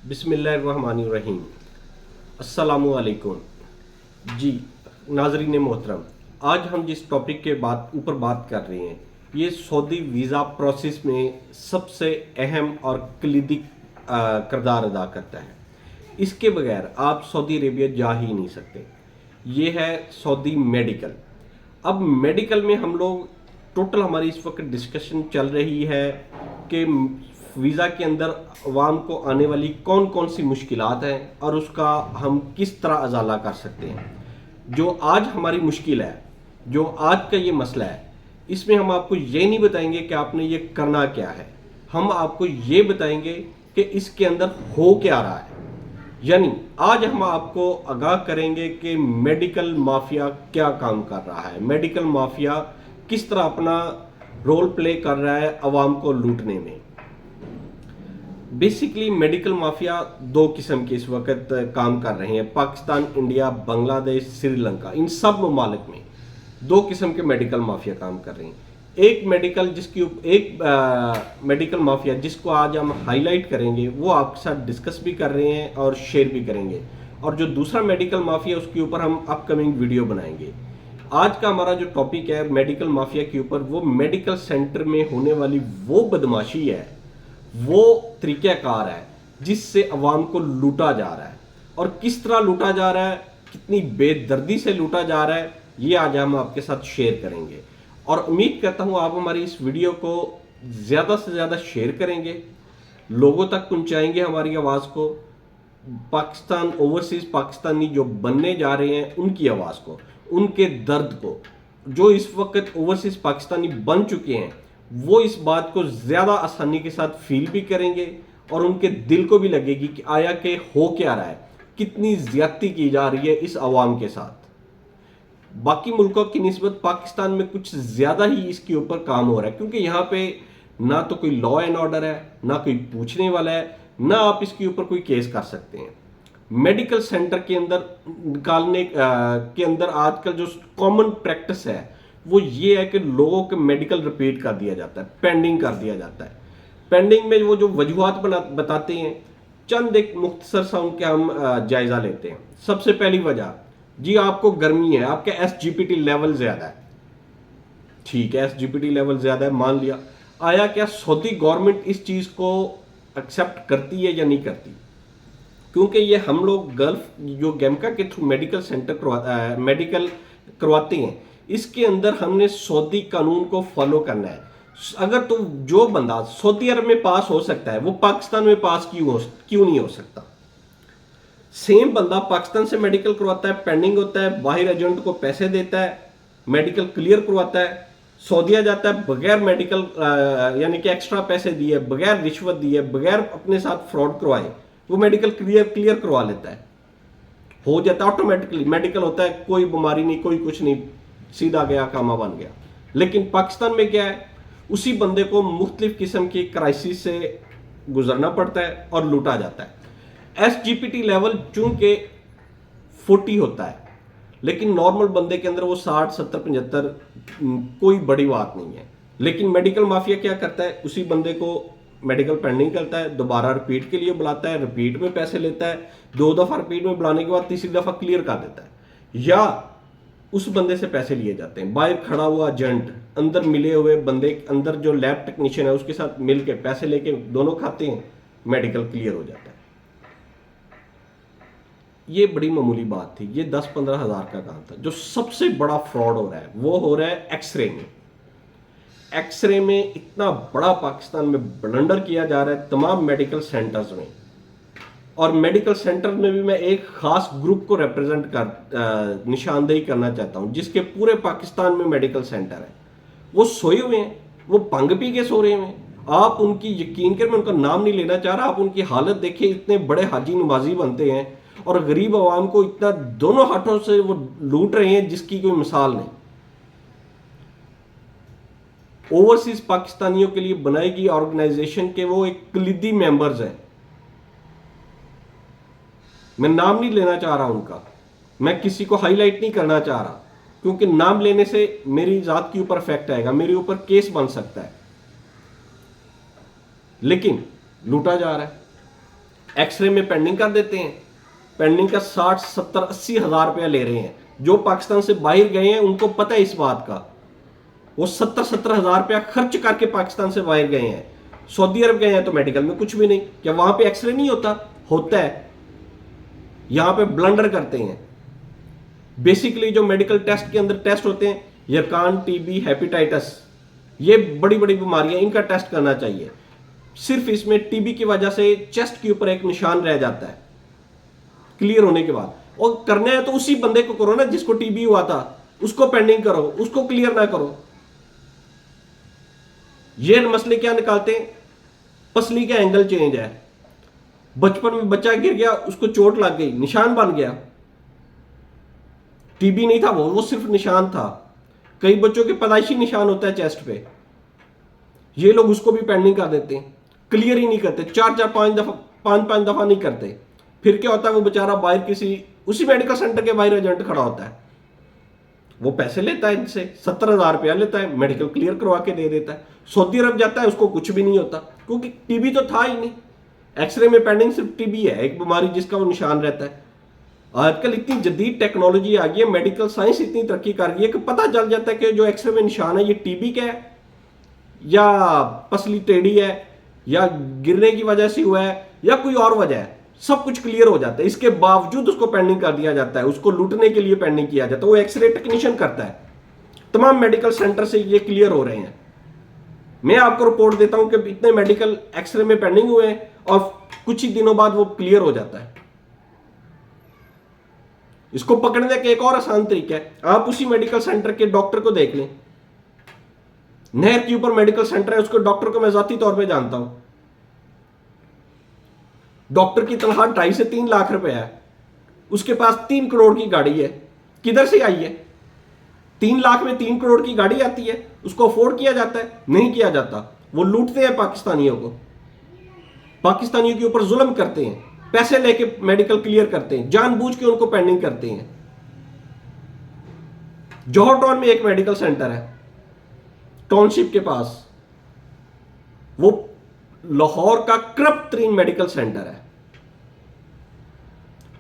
बिस्मिल्लाहिर्रहमानिर्रहीम। अस्सलामुअलैकुम जी। नाज़रीन मोहतरम, आज हम जिस टॉपिक के ऊपर बात कर रहे हैं, ये सऊदी वीज़ा प्रोसेस में सबसे अहम और कलीदी किरदार अदा करता है। इसके बगैर आप सऊदी अरेबिया जा ही नहीं सकते। ये है सऊदी मेडिकल। अब मेडिकल में हम लोग टोटल हमारी इस वक्त डिस्कशन चल रही है कि वीज़ा के अंदर अवाम को आने वाली कौन कौन सी मुश्किलात हैं और उसका हम किस तरह अजाला कर सकते हैं। जो आज हमारी मुश्किल है, जो आज का ये मसला है, इसमें हम आपको ये नहीं बताएंगे कि आपने ये करना क्या है, हम आपको ये बताएंगे कि इसके अंदर हो क्या रहा है। यानी आज हम आपको आगाह करेंगे कि मेडिकल माफिया क्या काम कर रहा है, मेडिकल माफिया किस तरह अपना रोल प्ले कर रहा है अवाम को लूटने में। बेसिकली मेडिकल माफिया दो किस्म के इस वक्त काम कर रहे हैं। पाकिस्तान, इंडिया, बांग्लादेश, श्रीलंका, इन सब ममालिक में दो किस्म के मेडिकल माफिया काम कर रहे हैं। एक मेडिकल माफिया जिसको आज हम हाईलाइट करेंगे, वो आपके साथ डिस्कस भी कर रहे हैं और शेयर भी करेंगे। और जो दूसरा मेडिकल माफिया, उसके ऊपर हम अपकमिंग वीडियो बनाएंगे। आज का हमारा जो टॉपिक है मेडिकल माफिया के ऊपर, वो मेडिकल सेंटर में होने वाली वो बदमाशी है, वो तरीक़ाकार है जिससे अवाम को लूटा जा रहा है। और किस तरह लूटा जा रहा है, कितनी बेदर्दी से लूटा जा रहा है, ये आज हम आपके साथ शेयर करेंगे। और उम्मीद करता हूँ आप हमारी इस वीडियो को ज़्यादा से ज़्यादा शेयर करेंगे, लोगों तक पहुँचाएंगे हमारी आवाज़ को। पाकिस्तान, ओवरसीज़ पाकिस्तानी जो बनने जा रहे हैं, उनकी आवाज़ को, उनके दर्द को, जो इस वक्त ओवरसीज़ पाकिस्तानी बन चुके हैं, वो इस बात को ज़्यादा आसानी के साथ फील भी करेंगे और उनके दिल को भी लगेगी कि आया कि हो क्या रहा है, कितनी ज़्यादती की जा रही है इस अवाम के साथ। बाकी मुल्कों की निस्बत पाकिस्तान में कुछ ज़्यादा ही इसके ऊपर काम हो रहा है, क्योंकि यहाँ पे ना तो कोई लॉ एंड ऑर्डर है, ना कोई पूछने वाला है, ना आप इसके ऊपर कोई केस कर सकते हैं। मेडिकल सेंटर के अंदर निकालने के अंदर आजकल जो कॉमन प्रैक्टिस है, वो ये है कि लोगों के मेडिकल रिपीट कर दिया जाता है, पेंडिंग कर दिया जाता है। पेंडिंग में वो जो वजूहात बताते हैं, चंद एक मुख्तसर सा उनके हम जायज़ा लेते हैं। सबसे पहली वजह, जी आपको गर्मी है, आपका SGPT लेवल ज़्यादा है। ठीक है, SGPT लेवल ज़्यादा है, मान लिया। आया क्या सऊदी गवर्नमेंट इस चीज़ को एक्सेप्ट करती है या नहीं करती? क्योंकि ये हम लोग गल्फ जो गैमका के थ्रू मेडिकल करवाते हैं, इसके अंदर हमने सऊदी कानून को फॉलो करना है। अगर तो जो बंदा सऊदी अरब में पास हो सकता है, वो पाकिस्तान में पास क्यों नहीं हो सकता? सेम बंदा पाकिस्तान से मेडिकल करवाता है, पेंडिंग होता है, बाहर एजेंट को पैसे देता है, मेडिकल क्लियर करवाता है, सऊदीया जाता है बगैर मेडिकल यानी कि एक्स्ट्रा पैसे दिए, बगैर रिश्वत दिए, बगैर अपने साथ फ्रॉड करवाए, वो मेडिकल क्लियर करवा लेता है, हो जाता है ऑटोमेटिकली। मेडिकल होता है, कोई बीमारी नहीं, कोई कुछ नहीं, सीधा गया कामा बन गया। लेकिन पाकिस्तान में क्या है, उसी बंदे को मुख्तलिफ किस्म की क्राइसिस से गुजरना पड़ता है और लूटा जाता है। SGPT लेवल चूंकि 40 होता है, लेकिन नॉर्मल बंदे के अंदर वो 60, 70, 75 कोई बड़ी बात नहीं है। लेकिन मेडिकल माफिया क्या करता है, उसी बंदे को मेडिकल पेंडिंग करता है, दोबारा रिपीट के लिए बुलाता है, रिपीट में पैसे लेता है, 2 दफ़ा रिपीट में बुलाने के बाद तीसरी दफ़ा क्लियर कर देता है, या उस बंदे से पैसे लिए जाते हैं। बाहर खड़ा हुआ एजेंट, अंदर मिले हुए बंदे, अंदर जो लैब टेक्नीशियन है, उसके साथ मिलके पैसे लेके दोनों खाते हैं, मेडिकल क्लियर हो जाता है। ये बड़ी मामूली बात थी, ये 10-15 हज़ार का काम था। जो सबसे बड़ा फ्रॉड हो रहा है, वो हो रहा है एक्सरे में। एक्सरे में इतना बड़ा पाकिस्तान में ब्लंडर किया जा रहा है तमाम मेडिकल सेंटर्स में। और मेडिकल सेंटर में भी मैं एक खास ग्रुप को रिप्रेजेंट कर निशानदेही करना चाहता हूं, जिसके पूरे पाकिस्तान में मेडिकल सेंटर है। वो सोए हुए हैं, वो भंग पी के सो रहे हैं। आप उनकी, यकीन कर, मैं उनका नाम नहीं लेना चाह रहा, आप उनकी हालत देखिए। इतने बड़े हाजी नमाजी बनते हैं और गरीब आवाम को इतना दोनों हाथों से वो लूट रहे हैं जिसकी कोई मिसाल नहीं। ओवरसीज पाकिस्तानियों के लिए बनाई गई ऑर्गेनाइजेशन के वो एक कलीदी मेंबर्स हैं। मैं नाम नहीं लेना चाह रहा उनका, मैं किसी को हाईलाइट नहीं करना चाह रहा, क्योंकि नाम लेने से मेरी जात के ऊपर इफेक्ट आएगा, मेरे ऊपर केस बन सकता है। लेकिन लूटा जा रहा है। एक्सरे में पेंडिंग कर देते हैं। पेंडिंग का 60, 70, 80 हज़ार रुपया ले रहे हैं। जो पाकिस्तान से बाहर गए हैं उनको पता है इस बात का। वो 70 हज़ार रुपया खर्च करके पाकिस्तान से बाहर गए हैं। सऊदी अरब गए हैं तो मेडिकल में कुछ भी नहीं। क्या वहां पे एक्सरे नहीं होता? होता है। यहां पे ब्लंडर करते हैं। बेसिकली जो मेडिकल टेस्ट के अंदर टेस्ट होते हैं, यरकान, टीबी, हेपेटाइटिस, ये बड़ी बड़ी बीमारियां, इनका टेस्ट करना चाहिए। सिर्फ इसमें टीबी की वजह से चेस्ट के ऊपर एक निशान रह जाता है क्लियर होने के बाद। और करना है तो उसी बंदे को करो ना जिसको टीबी हुआ था, उसको पेंडिंग करो, उसको क्लियर ना करो। ये मसले क्या निकालते हैं? पसली का एंगल चेंज है। बचपन में बच्चा गिर गया, उसको चोट लग गई, निशान बन गया। टीबी नहीं था वो सिर्फ निशान था। कई बच्चों के पैदाइशी निशान होता है चेस्ट पे, ये लोग उसको भी पेंडिंग कर देते हैं, क्लियर ही नहीं करते। 4-4, 5 दफा नहीं करते। फिर क्या होता है, वो बेचारा बाहर किसी उसी मेडिकल सेंटर के बाहर एजेंट खड़ा होता है, वो पैसे लेता है इनसे, 70,000 रुपया लेता है, मेडिकल क्लियर करवा के दे देता है। सऊदी अरब जाता है, उसको कुछ भी नहीं होता क्योंकि टीबी तो था ही नहीं। एक्सरे में पेंडिंग सिर्फ टीबी है, एक बीमारी जिसका वो निशान रहता है। आजकल इतनी जदीद टेक्नोलॉजी आ गई है, मेडिकल साइंस इतनी तरक्की कर गई है कि पता चल जाता है कि जो एक्सरे में निशान है ये टीबी का है या पसली टेढ़ी है या गिरने की वजह से हुआ है या कोई और वजह है। सब कुछ क्लियर हो जाता है। इसके बावजूद उसको पेंडिंग कर दिया जाता है, उसको लूटने के लिए पेंडिंग किया जाता है। वो एक्सरे टेक्नीशियन करता है। तमाम मेडिकल सेंटर से ये क्लियर हो रहे हैं। मैं आपको रिपोर्ट देता हूं कि इतने मेडिकल एक्सरे में पेंडिंग हुए हैं और कुछ ही दिनों बाद वो क्लियर हो जाता है। इसको पकड़ने का एक और आसान तरीका है, आप उसी मेडिकल सेंटर के डॉक्टर को देख लें। नहर के ऊपर मेडिकल सेंटर है, उसको डॉक्टर को मैं जाती तौर पे जानता हूं। डॉक्टर की तनख्वाह 2.5 से 3 लाख रुपए है, उसके पास 3 करोड़ की गाड़ी है। किधर से आई है? 3 लाख में 3 करोड़ की गाड़ी आती है? उसको अफोर्ड किया जाता है? नहीं किया जाता। वो लूटते हैं पाकिस्तानियों को, पाकिस्तानियों के ऊपर जुल्म करते हैं, पैसे लेके मेडिकल क्लियर करते हैं, जानबूझ के उनको पेंडिंग करते हैं। जौहर टाउन में एक मेडिकल सेंटर है टाउनशिप के पास, वो लाहौर का करप्ट तरीन मेडिकल सेंटर है,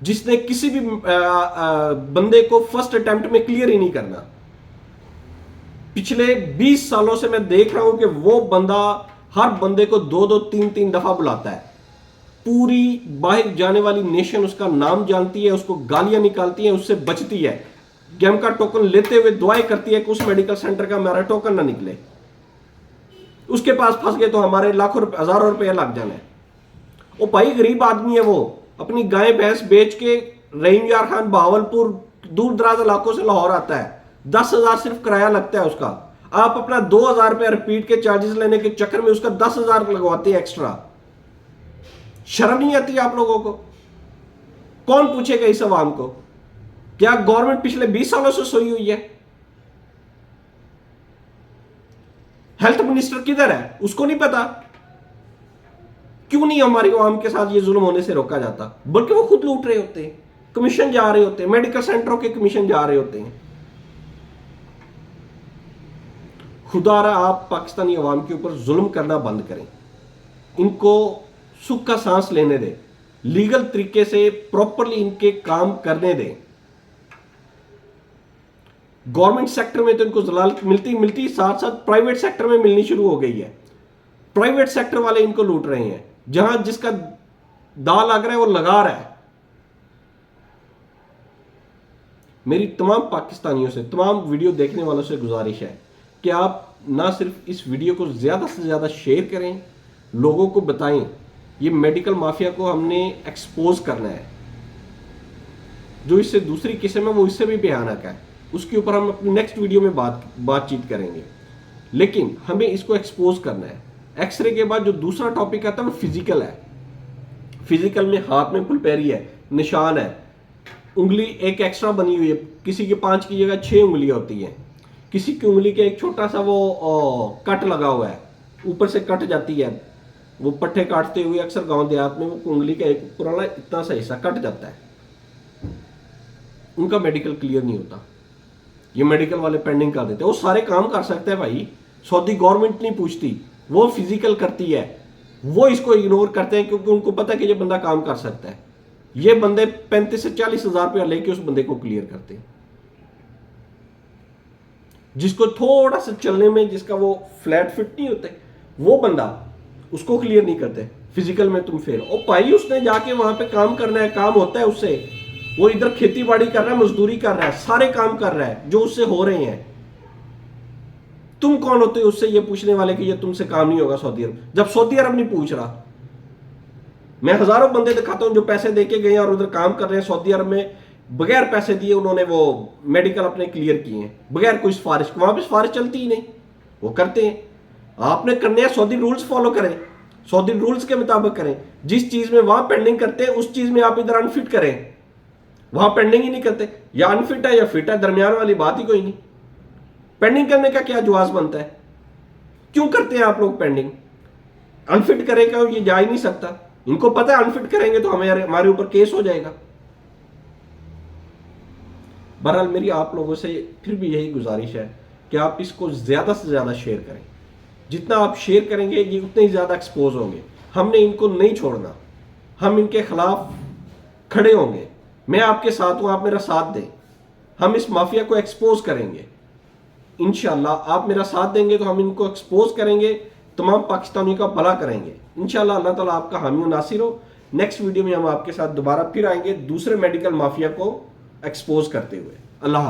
जिसने किसी भी बंदे को फर्स्ट अटेम्प्ट में क्लियर ही नहीं करना। पिछले 20 सालों से मैं देख रहा हूं कि वो बंदा हर बंदे को 2-2, 3-3 दफा बुलाता है। पूरी बाहर जाने वाली नेशन उसका नाम जानती है, उसको गालियां निकालती है, उससे बचती है। गेम का टोकन लेते हुए दुआएं करती है कि उस मेडिकल सेंटर का हमारा टोकन ना निकले। उसके पास फंस गए तो हमारे लाखों रुपए, हजारों रुपए लग जाने। वो भाई गरीब आदमी है, वो अपनी गाय भैंस बेच के रहीम यार खान बहावलपुर दूर दराज इलाकों से लाहौर आता है। 10,000 सिर्फ किराया लगता है उसका। आप अपना 2,000 रुपया रिपीट के चार्जेस लेने के चक्कर में उसका 10,000 लगवाते हैं एक्स्ट्रा। शर्म नहीं आती आप लोगों को? कौन पूछेगा इस अवाम को? क्या गवर्नमेंट पिछले 20 सालों से सोई हुई है? हेल्थ मिनिस्टर किधर है? उसको नहीं पता? क्यों नहीं हमारी अवाम के साथ ये जुल्म होने से रोका जाता? बल्कि वो खुद लूट रहे होते हैं, कमीशन जा रहे होते हैं, मेडिकल सेंटरों के कमीशन जा रहे होते हैं। खुदारा आप पाकिस्तानी अवाम के ऊपर जुल्म करना बंद करें, इनको सुख का सांस लेने दें, लीगल तरीके से प्रॉपरली इनके काम करने दें। गवर्नमेंट सेक्टर में तो इनको जलालत मिलती साथ साथ प्राइवेट सेक्टर में मिलनी शुरू हो गई है। प्राइवेट सेक्टर वाले इनको लूट रहे हैं, जहां जिसका दाल लग रहा है वो लगा रहा है। मेरी तमाम पाकिस्तानियों से, तमाम वीडियो देखने वालों से गुजारिश है कि आप ना सिर्फ इस वीडियो को ज्यादा से ज्यादा शेयर करें, लोगों को बताएं। ये मेडिकल माफिया को हमने एक्सपोज करना है। जो इससे दूसरी किस्म है वो इससे भी भयानक है, उसके ऊपर हम अपनी नेक्स्ट वीडियो में बातचीत करेंगे। लेकिन हमें इसको एक्सपोज करना है। एक्सरे के बाद जो दूसरा टॉपिक आता है वो फिजिकल है। फिजिकल में हाथ में फुलपैरी है, निशान है, उंगली एक एक्स्ट्रा बनी हुई है, किसी के 5 की जगह 6 उंगलियां होती हैं, किसी की उंगली के एक छोटा सा वो कट लगा हुआ है, ऊपर से कट जाती है। वो पट्टे काटते हुए अक्सर गांव देहात में वो उंगली का एक पुराना इतना सा हिस्सा कट जाता है। उनका मेडिकल क्लियर नहीं होता, ये मेडिकल वाले पेंडिंग कर देते हैं। वो सारे काम कर सकते हैं भाई, सऊदी गवर्नमेंट नहीं पूछती, वो फिजिकल करती है। वो इसको इग्नोर करते हैं क्योंकि उनको पता है कि ये बंदा काम कर सकता है। ये बंदे 35 से 40 हजार रुपया लेके उस बंदे को क्लियर करते हैं। जिसको थोड़ा सा चलने में जिसका वो फ्लैट फिट नहीं होते, वो बंदा उसको क्लियर नहीं करते। फिजिकल में तुम फेल। और भाई उसने जाके वहां पे काम करना है, काम होता है उससे। वो इधर खेती बाड़ी कर रहा है, मजदूरी कर रहा है, सारे काम कर रहा है जो उससे हो रहे हैं। तुम कौन होते हो उससे ये पूछने वाले कि ये तुमसे काम नहीं होगा सऊदी अरब, जब सऊदी अरब नहीं पूछ रहा। मैं हजारों बंदे दिखाता हूं जो पैसे देके गए और उधर काम कर रहे हैं सऊदी अरब में, बगैर पैसे दिए उन्होंने वो मेडिकल अपने क्लियर किए हैं, बगैर कोई सिफारिश। वहां पे सिफारिश चलती ही नहीं, वो करते हैं। आपने करने हैं सऊदी रूल्स फॉलो करें, सऊदी रूल्स के मुताबिक करें। जिस चीज में वहां पेंडिंग करते हैं उस चीज में आप इधर अनफिट करें। वहां पेंडिंग ही नहीं करते, या अनफिट है या फिट है, दरमियान वाली बात ही कोई नहीं। पेंडिंग करने का क्या जवाब बनता है? क्यों करते हैं आप लोग पेंडिंग? अनफिट करेगा ये जा ही नहीं सकता। इनको पता है अनफिट करेंगे तो हमारे ऊपर केस हो जाएगा। बहरहाल मेरी आप लोगों से फिर भी यही गुजारिश है कि आप इसको ज्यादा से ज्यादा शेयर करें। जितना आप शेयर करेंगे ये उतने ही ज्यादा एक्सपोज होंगे। हमने इनको नहीं छोड़ना, हम इनके खिलाफ खड़े होंगे। मैं आपके साथ हूं, आप मेरा साथ दें। हम इस माफिया को एक्सपोज करेंगे इंशाल्लाह। आप मेरा साथ देंगे तो हम इनको एक्सपोज करेंगे, तमाम पाकिस्तानियों का भला करेंगे इंशाल्लाह। अल्लाह ताला आपका हामी और नासिर हो। नेक्स्ट वीडियो में हम आपके साथ दोबारा फिर आएंगे दूसरे मेडिकल माफिया को एक्सपोज करते हुए। अल्लाह।